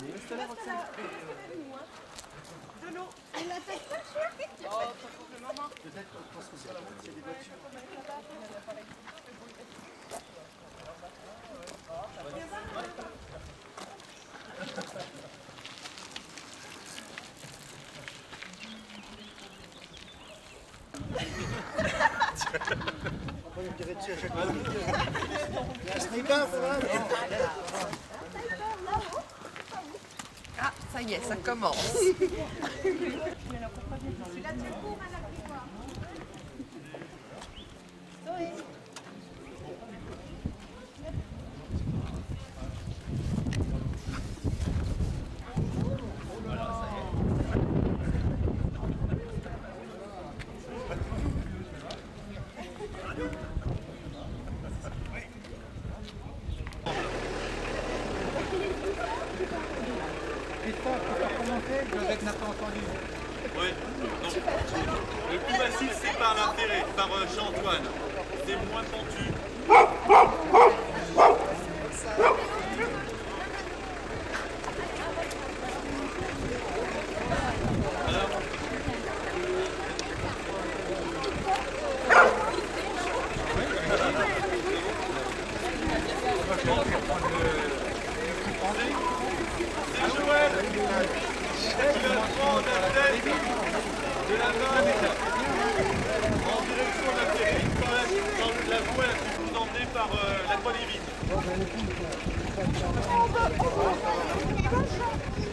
De l'eau. Elle l'attaque pas le chien. Oh, pas complètement. Peut-être parce que c'est la route, c'est des voitures. On dirait dessus à chaque fois. Il y a un sniper, Ah, ça y est, ça commence. Josette n'a pas entendu. Oui, donc le plus massif c'est par l'intérêt, par Jean-Antoine. C'est moins pentu. C'est Joël qui va prendre la tête de la vanne en direction de la ferry dans la voie la plus vous emmenée par la Croix des Vignes.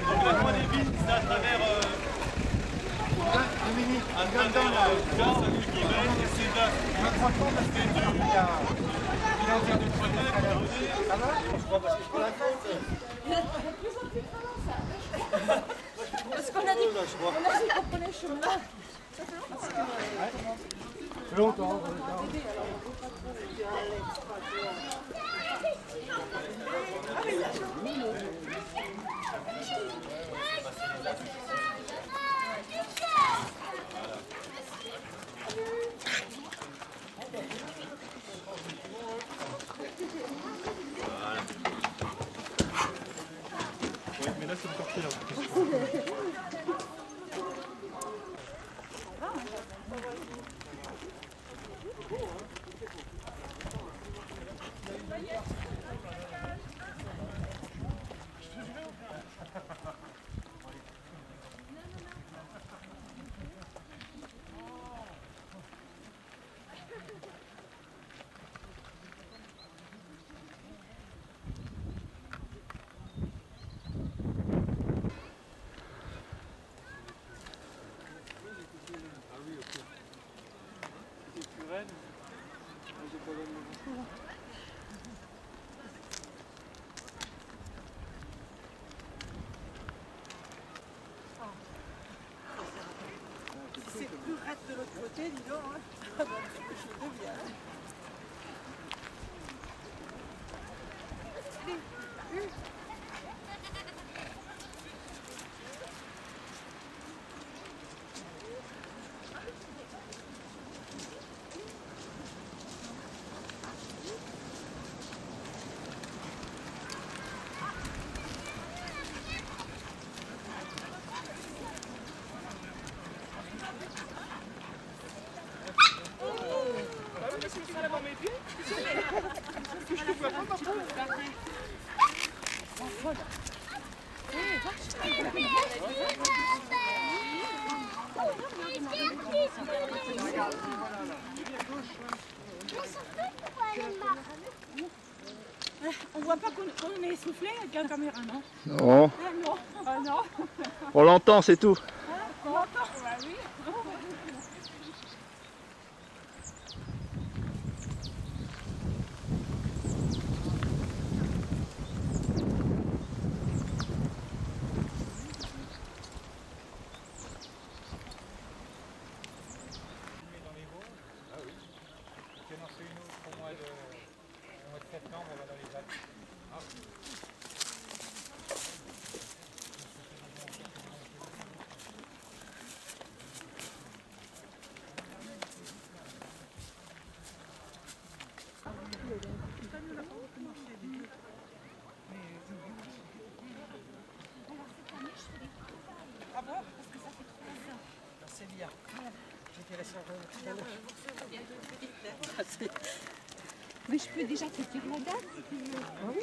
Donc la Croix des Vignes, c'est à travers Saint-Guillemets et c'est là. Je me rends compte parce que il a interdit de protéger. Ça va? Je crois parce que je prends la faute. Parce qu'on a dit qu'on prenait le chemin. Longtemps. Oui, mais là c'est encore pire. C'est plus raide de l'autre côté, dis donc. Hein. Je deviens. On voit pas qu'on est essoufflé avec la caméra, non? Non, Ah non. Ah non. on l'entend, c'est tout. On l'entend? Bah oui. Septembre, on va dans les Alpes. hier. J'étais resté tout à l'heure. Mais je peux déjà te dire la date si tu veux. Oui.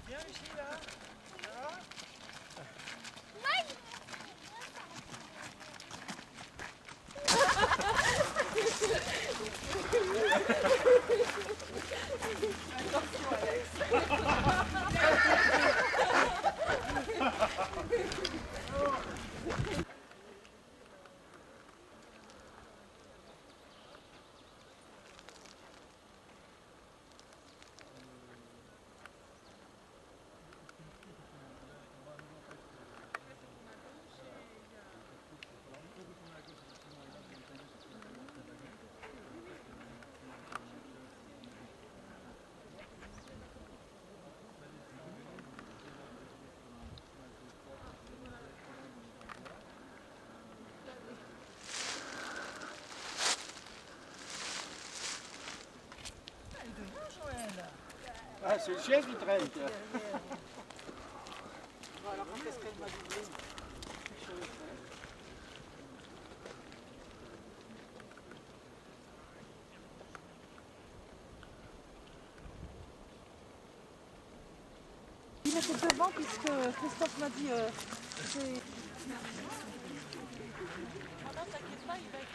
Bien ici là, ça va? Ah, c'est le chien qui traîne. Alors, qu'est-ce qu'elle m'a dit? Il était devant puisque Christophe m'a dit c'est... Ah non, t'inquiète pas, il va être...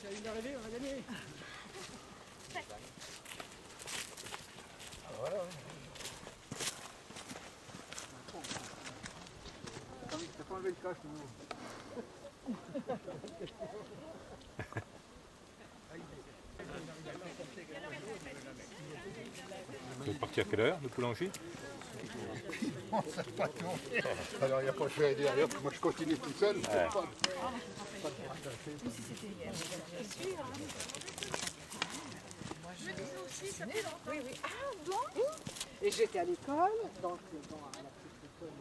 ça vient d'arriver, on va gagner. Voilà. T'as pas enlevé le casque, non? Vous êtes parti à quelle heure, le boulanger? On sait pas non. Alors il n'y a pas de choix à dire, moi je continue tout seul. Ouais. Et j'étais à l'école, donc bon, à la petite école.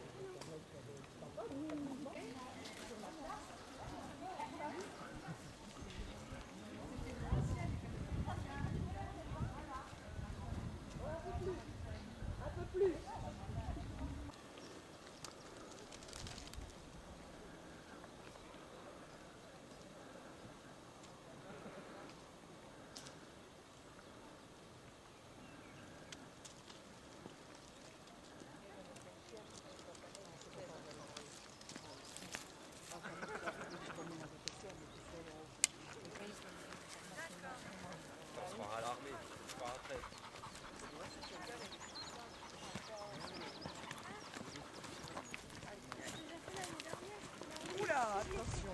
Oula, attention.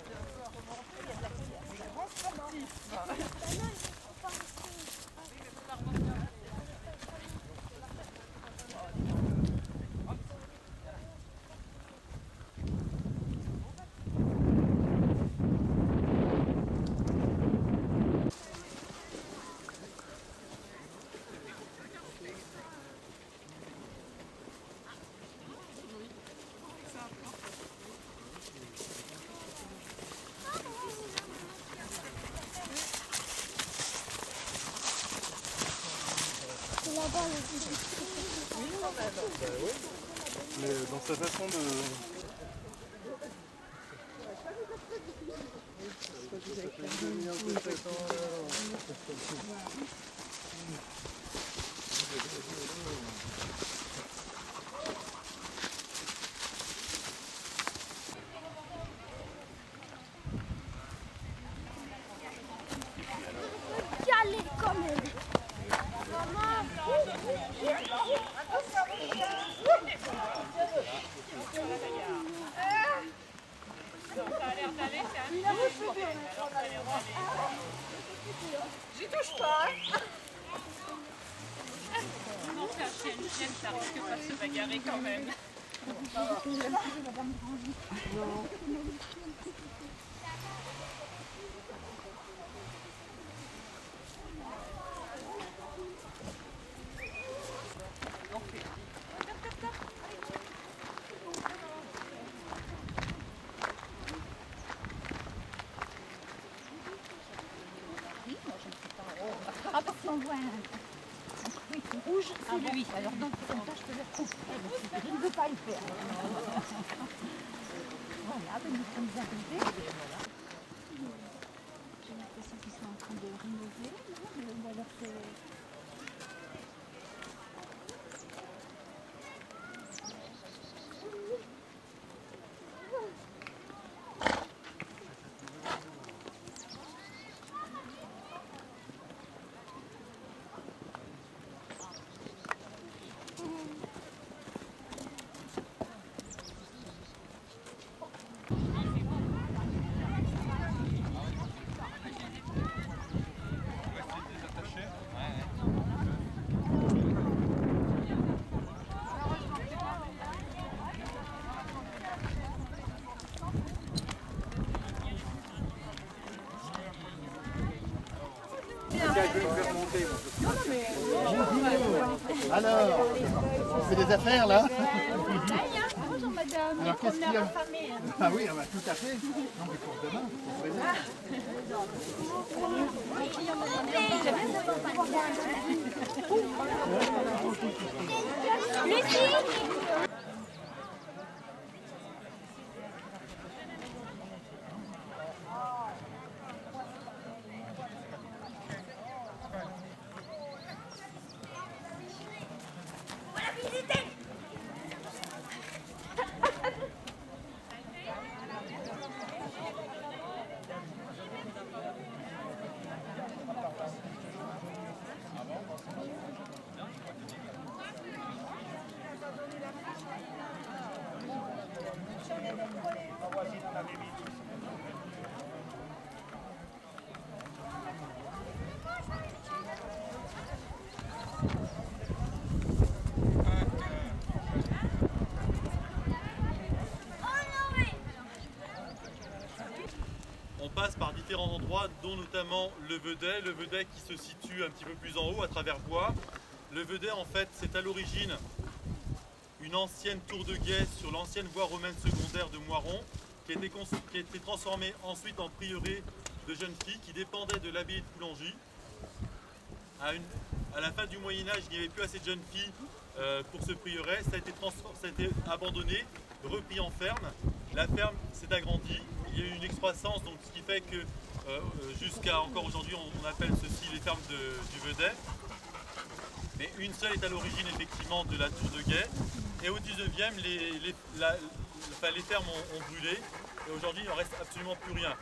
Grand sportif. Mais dans sa façon de... Y aller quand même. J'y touche pas. Non, c'est un chien, ça risque pas de se bagarrer quand même. Ah, parce qu'on voit un truc rouge, c'est lui. Alors donc, comme ça, je te le coupe. Je ne veux pas le faire. Voilà, ben, nous sommes arrivés. J'ai l'impression qu'ils sont en train de rénover. Ou alors c'est... Alors, on fait des affaires là? Bonjour madame. Alors qu'est-ce qu'il y a? Famille. Ah oui, tout à fait. Non mais pour demain, pour demain. différents endroits, dont notamment le Vedet qui se situe un petit peu plus en haut à travers bois. Le Vedet, en fait, c'est à l'origine une ancienne tour de guet sur l'ancienne voie romaine secondaire de Moiron, qui a été transformée ensuite en prieuré de jeunes filles qui dépendait de l'abbaye de Coulangy. À la fin du Moyen-Âge, il n'y avait plus assez de jeunes filles pour ce prieuré. Ça a été abandonné, repris en ferme. La ferme s'est agrandie. Il y a eu une excroissance, donc ce qui fait que jusqu'à encore aujourd'hui, on appelle ceci les fermes du Vedet. Mais une seule est à l'origine effectivement de la tour de guet. Et au 19e, les fermes ont brûlé. Et aujourd'hui, il n'en reste absolument plus rien.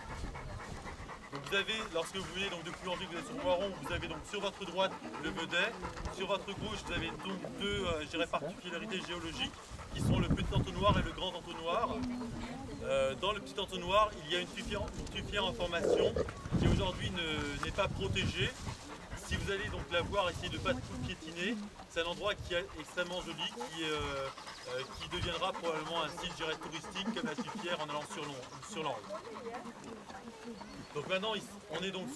Donc vous avez, lorsque vous venez donc de Coulangy, vous êtes sur Moiron, vous avez donc sur votre droite le Vedet. Sur votre gauche, vous avez donc deux particularités géologiques qui sont le petit entonnoir et le grand entonnoir. Dans le petit entonnoir, il y a une tuffière en formation qui aujourd'hui n'est pas protégée. Si vous allez donc la voir, essayez de ne pas tout piétiner. C'est un endroit qui est extrêmement joli, qui deviendra probablement un site touristique comme la tuffière en allant sur l'Angle. Donc maintenant, on est donc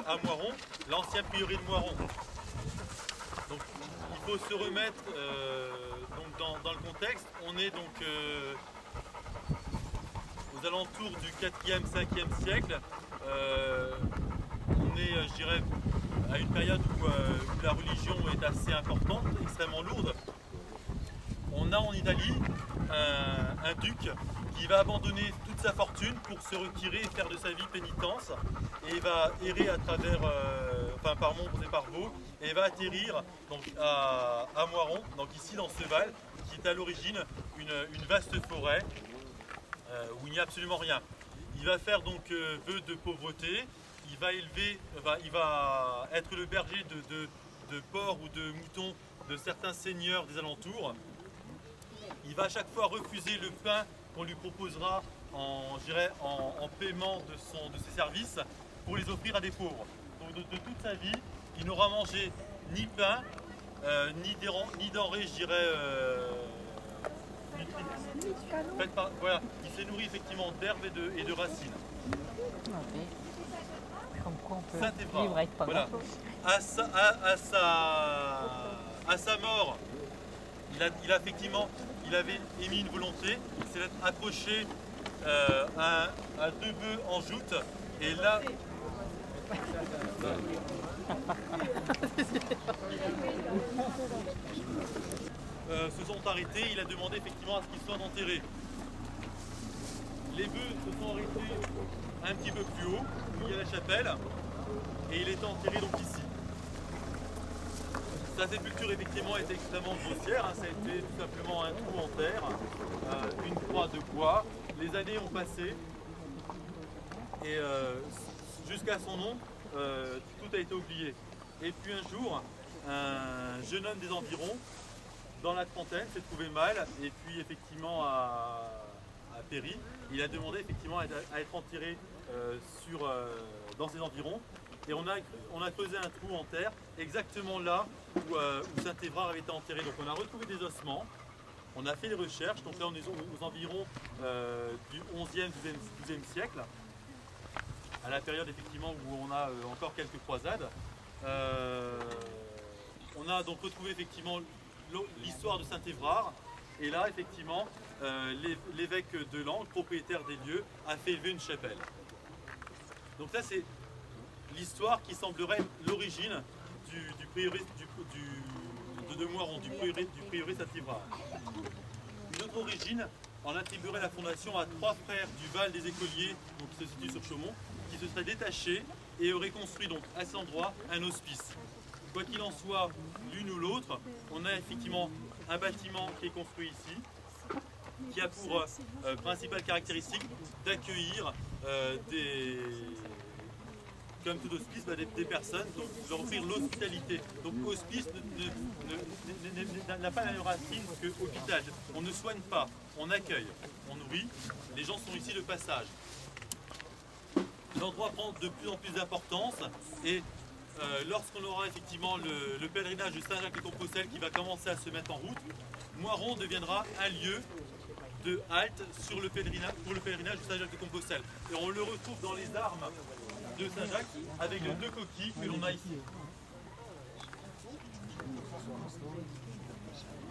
à Moiron, l'ancien prieuré de Moiron. Donc il faut se remettre donc dans le contexte. On est donc aux alentours du 4e, 5e siècle. On est, je dirais, à une période où la religion est assez importante, extrêmement lourde. On a en Italie un duc qui va abandonner toute sa fortune pour se retirer et faire de sa vie pénitence. Et il va errer à travers, par Montbres et par Vaud, et il va atterrir donc, à Moiron, donc ici dans ce val, qui est à l'origine une vaste forêt où il n'y a absolument rien. Il va faire donc vœu de pauvreté. Il va être le berger de porcs ou de moutons de certains seigneurs des alentours. Il va à chaque fois refuser le pain qu'on lui proposera en paiement de ses services pour les offrir à des pauvres. Donc de toute sa vie, il n'aura mangé ni pain, ni denrées, je dirais, voilà. Il s'est nourri effectivement d'herbes et de racines. Comme quoi on peut Saint-Évrard, vivre avec pas voilà. grand-chose. À sa mort, il avait émis une volonté, il s'est approché à 2 bœufs en joute, et là... se sont arrêtés, il a demandé effectivement à ce qu'ils soient enterrés. Les bœufs se sont arrêtés un petit peu plus haut, où il y a la chapelle, et il était enterré donc ici. Sa sépulture effectivement était extrêmement grossière, hein. Ça a été tout simplement un trou en terre, une croix de bois. Les années ont passé, et jusqu'à son nom, tout a été oublié. Et puis un jour, un jeune homme des environs, dans la trentaine, s'est trouvé mal, et puis effectivement a péri. Il a demandé effectivement à être enterré dans ses environs. Et on a creusé un trou en terre, exactement là où Saint-Évrard avait été enterré. Donc on a retrouvé des ossements, on a fait des recherches, donc là on est aux environs du 11e, 12e siècle, à la période effectivement où on a encore quelques croisades. On a donc retrouvé effectivement l'histoire de Saint-Évrard, et là effectivement l'évêque de Langres, propriétaire des lieux, a fait élever une chapelle. Donc là c'est l'histoire qui semblerait l'origine du prieuré de Moiron, du prieuré Saint-Évrard. Une autre origine en attribuerait la fondation à 3 frères du Val des Écoliers, donc qui se situe sur Chaumont, qui se seraient détachés et auraient construit donc à cet endroit un hospice. Quoi qu'il en soit, l'une ou l'autre, on a effectivement un bâtiment qui est construit ici, qui a pour principale caractéristique d'accueillir comme tout hospice, des personnes, donc leur offrir l'hospitalité. Donc hospice n'a pas la même racine que hôpital. On ne soigne pas, on accueille, on nourrit, les gens sont ici de passage. L'endroit prend de plus en plus d'importance, et lorsqu'on aura effectivement le pèlerinage de Saint-Jacques-de-Compostelle qui va commencer à se mettre en route, Moiron deviendra un lieu de halte sur le pèlerinage, pour le pèlerinage de Saint-Jacques de Compostelle. Et on le retrouve dans les armes de Saint-Jacques avec les 2 coquilles que l'on a ici.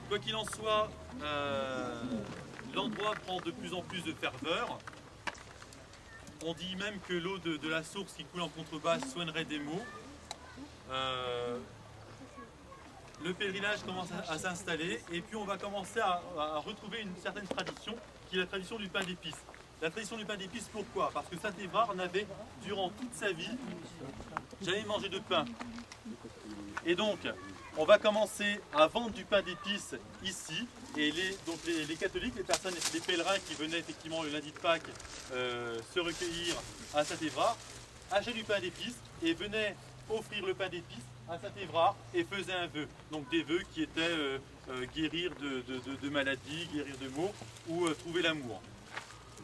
Quoi qu'il en soit, l'endroit prend de plus en plus de ferveur. On dit même que l'eau de la source qui coule en contrebasse soignerait des maux. Le pèlerinage commence à s'installer et puis on va commencer à retrouver une certaine tradition qui est la tradition du pain d'épices. La tradition du pain d'épices, pourquoi? Parce que Saint-Évrard n'avait durant toute sa vie jamais mangé de pain. Et donc on va commencer à vendre du pain d'épices ici et les catholiques, les personnes, les pèlerins qui venaient effectivement le lundi de Pâques se recueillir à Saint-Évrard, achetaient du pain d'épices et venaient offrir le pain d'épices à Saint-Évrard et faisaient un vœu. Donc des vœux qui étaient guérir de maladies, guérir de maux ou trouver l'amour.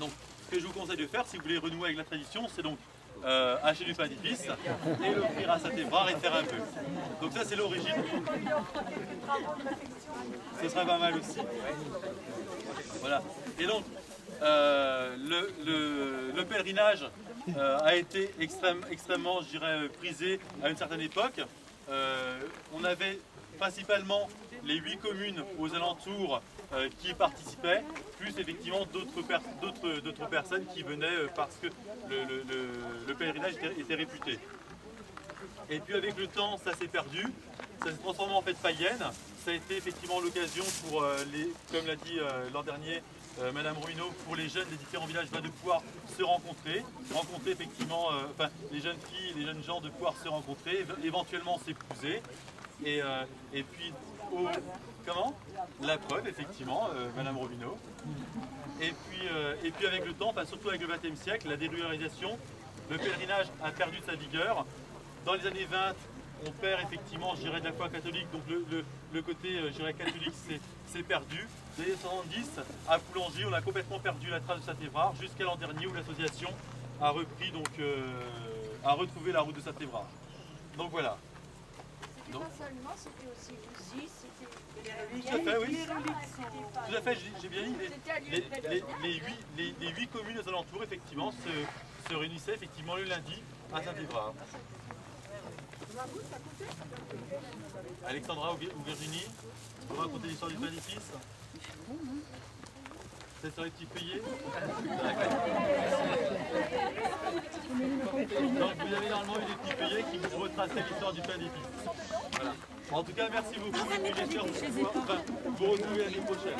Donc ce que je vous conseille de faire si vous voulez renouer avec la tradition, c'est donc acheter du pain d'épices et l'offrir à Saint-Évrard et faire un vœu. Donc ça c'est l'origine. Ce serait pas mal aussi. Voilà. Et donc le pèlerinage a été extrêmement, je dirais, prisé à une certaine époque. On avait principalement les 8 communes aux alentours qui y participaient, plus effectivement d'autres personnes qui venaient parce que le pèlerinage était réputé. Et puis avec le temps, ça s'est perdu, ça s'est transformé en fête païenne. Ça a été effectivement l'occasion pour, comme l'a dit l'an dernier Madame Ruineau, pour les jeunes des différents villages de pouvoir se rencontrer effectivement, les jeunes filles, les jeunes gens de pouvoir se rencontrer, éventuellement s'épouser. Et puis, la preuve, effectivement, Madame Robineau. Et puis avec le temps, surtout avec le XXe siècle, la déruralisation, le pèlerinage a perdu de sa vigueur. Dans les années 20, on perd effectivement, je dirais, de la foi catholique, donc le côté, je dirais, catholique c'est perdu. Dans les années 70, à Poulangy, on a complètement perdu la trace de Saint-Évrard, jusqu'à l'an dernier où l'association a repris, donc, a retrouvé la route de Saint-Évrard. Donc voilà. C'était pas seulement, c'était aussi c'était tout à fait, oui. Tout à fait, j'ai bien dit. Les 8 communes aux alentours, effectivement, se réunissaient effectivement le lundi à Saint-Évrard. Alexandra ou Virginie, vous racontez l'histoire du pain d'épices? C'est sur les petits feuillets? Donc vous avez normalement eu des petits feuillets qui vous retraçaient l'histoire du pain d'épices. Voilà. En tout cas, merci beaucoup. Et j'espère vous retrouver l'année prochaine.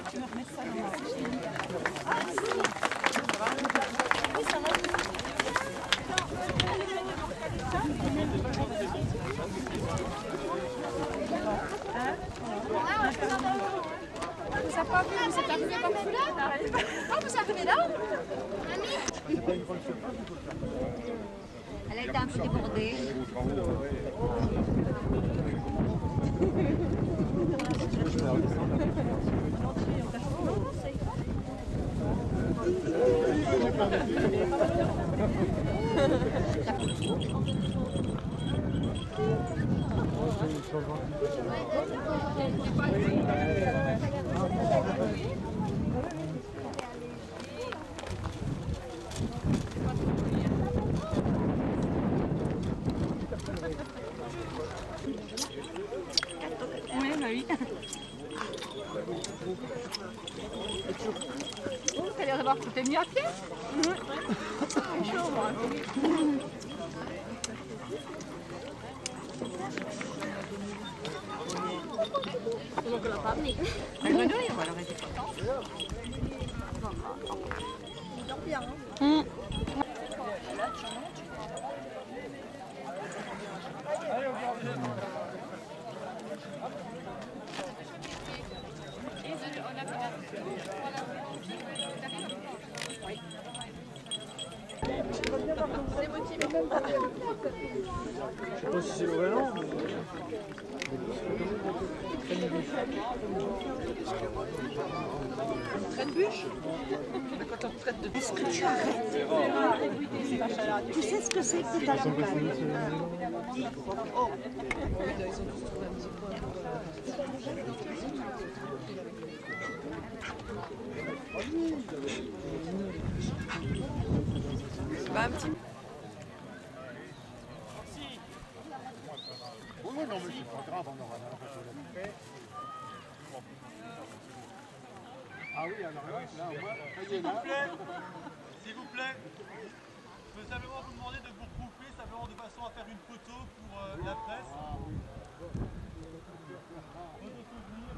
vous a pas vu, vous êtes arrivé comme celui-là? Ah, vous arrivez là? Mamie? Elle a été un peu débordée. Oui, bah oui. T'as l'air d'avoir tout mis à pied. C'est chaud, moi. Donc on l'a pas amené. Elle me donne, on va la rester contente. Il dort bien, hein. Je sais pas si c'est le vrai nom. Traite bûche. Quand on traite de... Est-ce que tu arrêtes? Tu sais ce que c'est que ta campagne? Oh. Ils ont tous trouvé un petit point. Bah, un petit... Oui, oui, non, mais c'est pas grave, on aura l'impression d'être fait. Ah oui, alors là, au moins, ça y est, là. S'il vous plaît, je peux simplement vous demander de vous regrouper, simplement de façon à faire une photo pour la presse. Photo souvenir.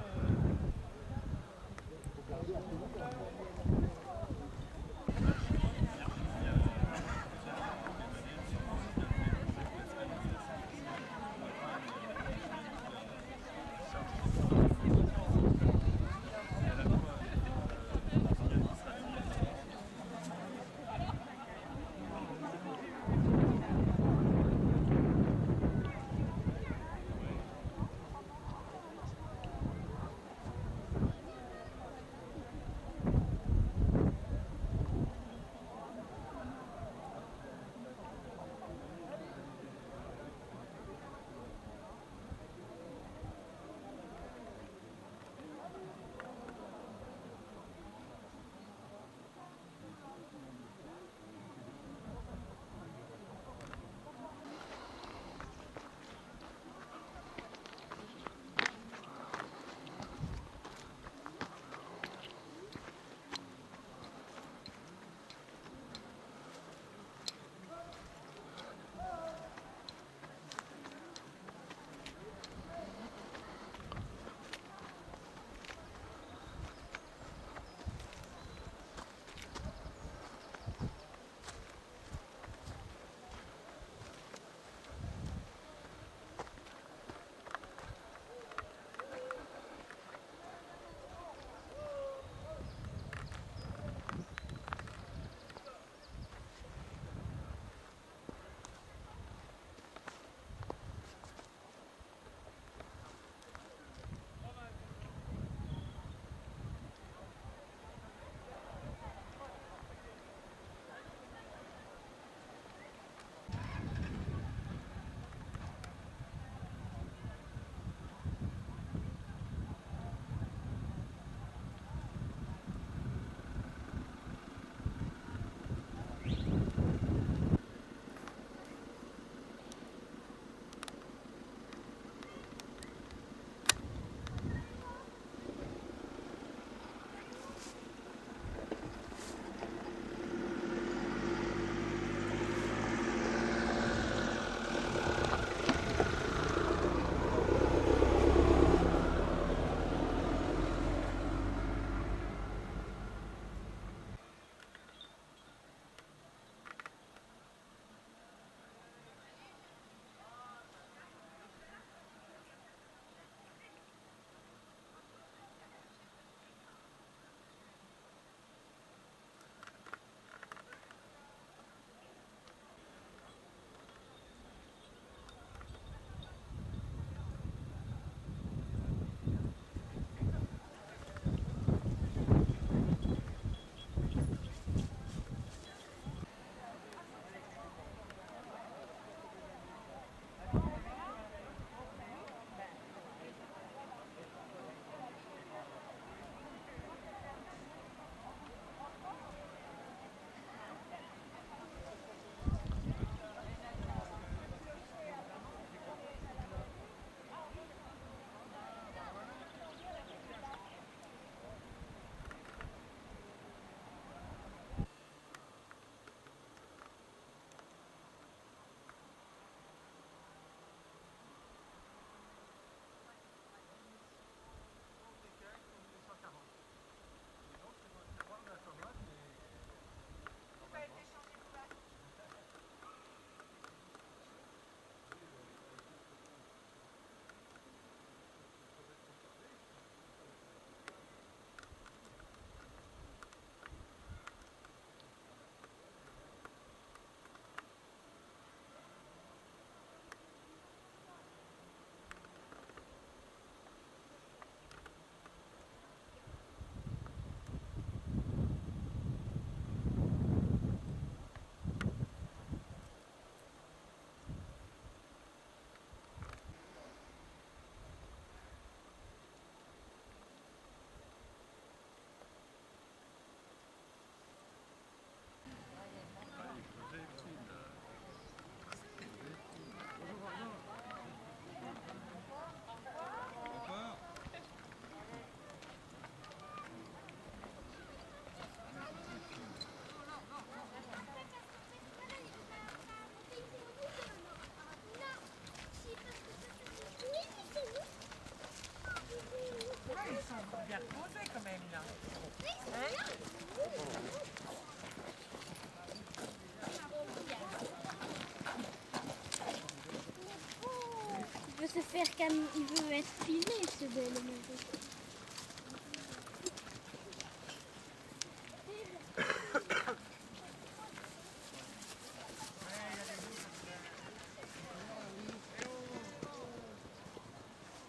faire comme il veut être filmé, ce bel